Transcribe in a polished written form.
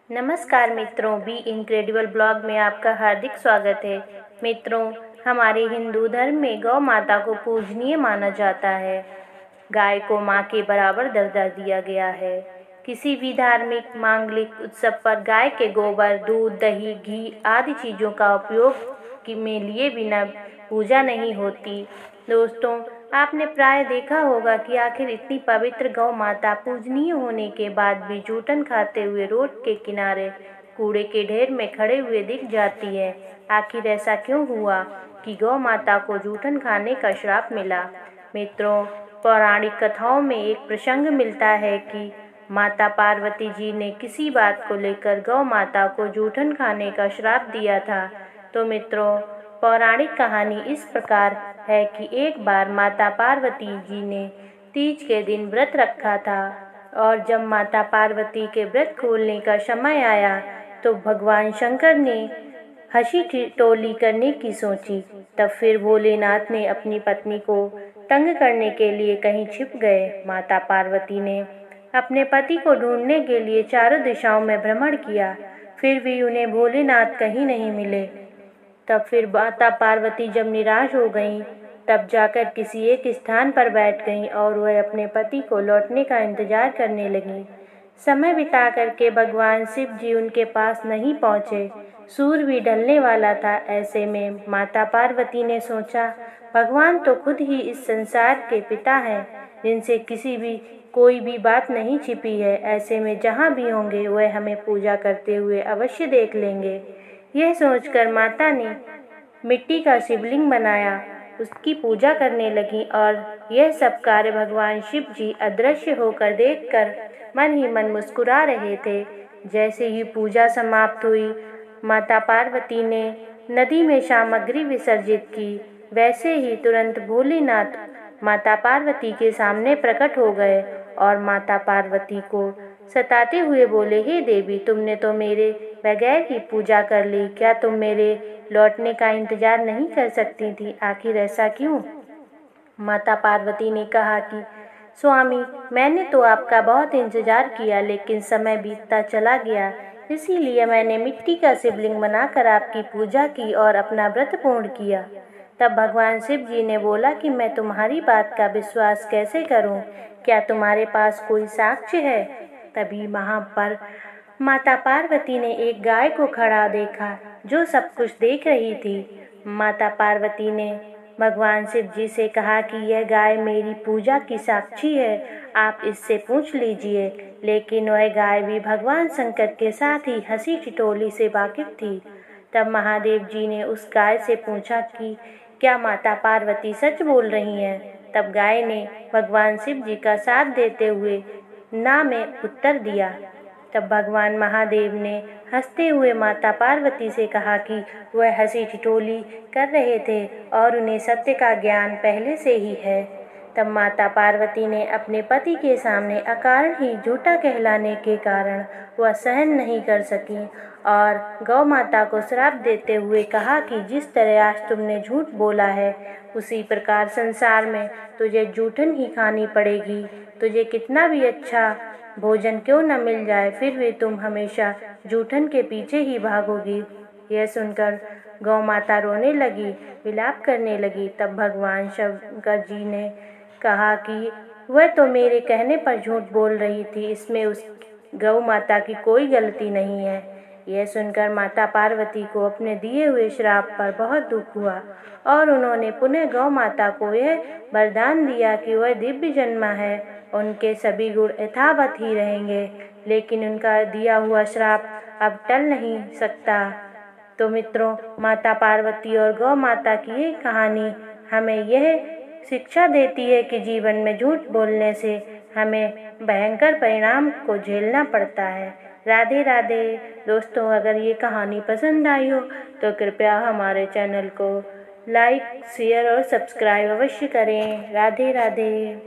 नमस्कार मित्रों, B incredible blog में आपका हार्दिक स्वागत है। मित्रों, हमारे हिंदू धर्म में गौ माता को पूजनीय माना जाता है। गाय को माँ के बराबर दर्जा दिया गया है। किसी भी धार्मिक मांगलिक उत्सव पर गाय के गोबर, दूध, दही, घी आदि चीज़ों का उपयोग में लिए बिना पूजा नहीं होती। दोस्तों, आपने प्राय देखा होगा कि आखिर इतनी पवित्र गौ माता पूजनीय होने के बाद भी जूठन खाते हुए रोड के किनारे कूड़े के ढेर में खड़े हुए दिख जाती है। आखिर ऐसा क्यों हुआ कि गौ माता को जूठन खाने का श्राप मिला? मित्रों, पौराणिक कथाओं में एक प्रसंग मिलता है कि माता पार्वती जी ने किसी बात को लेकर गौ माता को जूठन खाने का श्राप दिया था। तो मित्रों, पौराणिक कहानी इस प्रकार है कि एक बार माता पार्वती जी ने तीज के दिन व्रत रखा था और जब माता पार्वती के व्रत खोलने का समय आया तो भगवान शंकर ने हंसी ठिठोली करने की सोची। तब फिर भोलेनाथ ने अपनी पत्नी को तंग करने के लिए कहीं छिप गए। माता पार्वती ने अपने पति को ढूंढने के लिए चारों दिशाओं में भ्रमण किया, फिर भी उन्हें भोलेनाथ कहीं नहीं मिले। तब फिर माता पार्वती जब निराश हो गईं, तब जाकर किसी एक स्थान पर बैठ गईं और वह अपने पति को लौटने का इंतजार करने लगीं। समय बिता करके भगवान शिव जी उनके पास नहीं पहुँचे। सूर्य भी ढलने वाला था। ऐसे में माता पार्वती ने सोचा, भगवान तो खुद ही इस संसार के पिता हैं, जिनसे कोई भी बात नहीं छिपी है। ऐसे में जहाँ भी होंगे वह हमें पूजा करते हुए अवश्य देख लेंगे। यह सोचकर माता ने मिट्टी का शिवलिंग बनाया, उसकी पूजा करने लगी और यह सब कार्य भगवान शिव जी अदृश्य होकर देखकर मन ही मन मुस्कुरा रहे थे। जैसे ही पूजा समाप्त हुई, माता पार्वती ने नदी में सामग्री विसर्जित की। वैसे ही तुरंत भोलेनाथ माता पार्वती के सामने प्रकट हो गए और माता पार्वती को सताते हुए बोले, हे देवी, तुमने तो मेरे बगैर ही पूजा कर ली। क्या तुम मेरे लौटने का इंतजार नहीं कर सकती थी? आखिर ऐसा क्यों? माता पार्वती ने कहा कि स्वामी, मैंने तो आपका बहुत इंतजार किया, लेकिन समय बीतता चला गया, इसीलिए मैंने मिट्टी का शिवलिंग बनाकर आपकी पूजा की और अपना व्रत पूर्ण किया। तब भगवान शिव जी ने बोला कि मैं तुम्हारी बात का विश्वास कैसे करूं? क्या तुम्हारे पास कोई साक्ष्य है? तभी वहाँ पर माता पार्वती ने एक गाय को खड़ा देखा जो सब कुछ देख रही थी। माता पार्वती ने भगवान शिव जी से कहा कि यह गाय मेरी पूजा की साक्षी है, आप इससे पूछ लीजिए। लेकिन वह गाय भी भगवान शंकर के साथ ही हंसी ठिठोली से वाकिफ थी। तब महादेव जी ने उस गाय से पूछा कि क्या माता पार्वती सच बोल रही हैं? तब गाय ने भगवान शिव जी का साथ देते हुए ना में उत्तर दिया। तब भगवान महादेव ने हंसते हुए माता पार्वती से कहा कि वह हंसी ठिठोली कर रहे थे और उन्हें सत्य का ज्ञान पहले से ही है। तब माता पार्वती ने अपने पति के सामने अकारण ही झूठा कहलाने के कारण वह सहन नहीं कर सकी और गौ माता को श्राप देते हुए कहा कि जिस तरह आज तुमने झूठ बोला है, उसी प्रकार संसार में तुझे जूठन ही खानी पड़ेगी। तुझे कितना भी अच्छा भोजन क्यों न मिल जाए, फिर भी तुम हमेशा जूठन के पीछे ही भागोगी। यह सुनकर गौ माता रोने लगी, विलाप करने लगी। तब भगवान शंकर जी ने कहा कि वह तो मेरे कहने पर झूठ बोल रही थी, इसमें उस गौ माता की कोई गलती नहीं है। यह सुनकर माता पार्वती को अपने दिए हुए श्राप पर बहुत दुख हुआ और उन्होंने पुनः गौ माता को यह वरदान दिया कि वह दिव्य जन्मा है, उनके सभी गुण यथावत ही रहेंगे, लेकिन उनका दिया हुआ श्राप अब टल नहीं सकता। तो मित्रों, माता पार्वती और गौ माता की ये कहानी हमें यह शिक्षा देती है कि जीवन में झूठ बोलने से हमें भयंकर परिणाम को झेलना पड़ता है। राधे राधे। दोस्तों, अगर ये कहानी पसंद आई हो तो कृपया हमारे चैनल को लाइक, शेयर और सब्सक्राइब अवश्य करें। राधे राधे।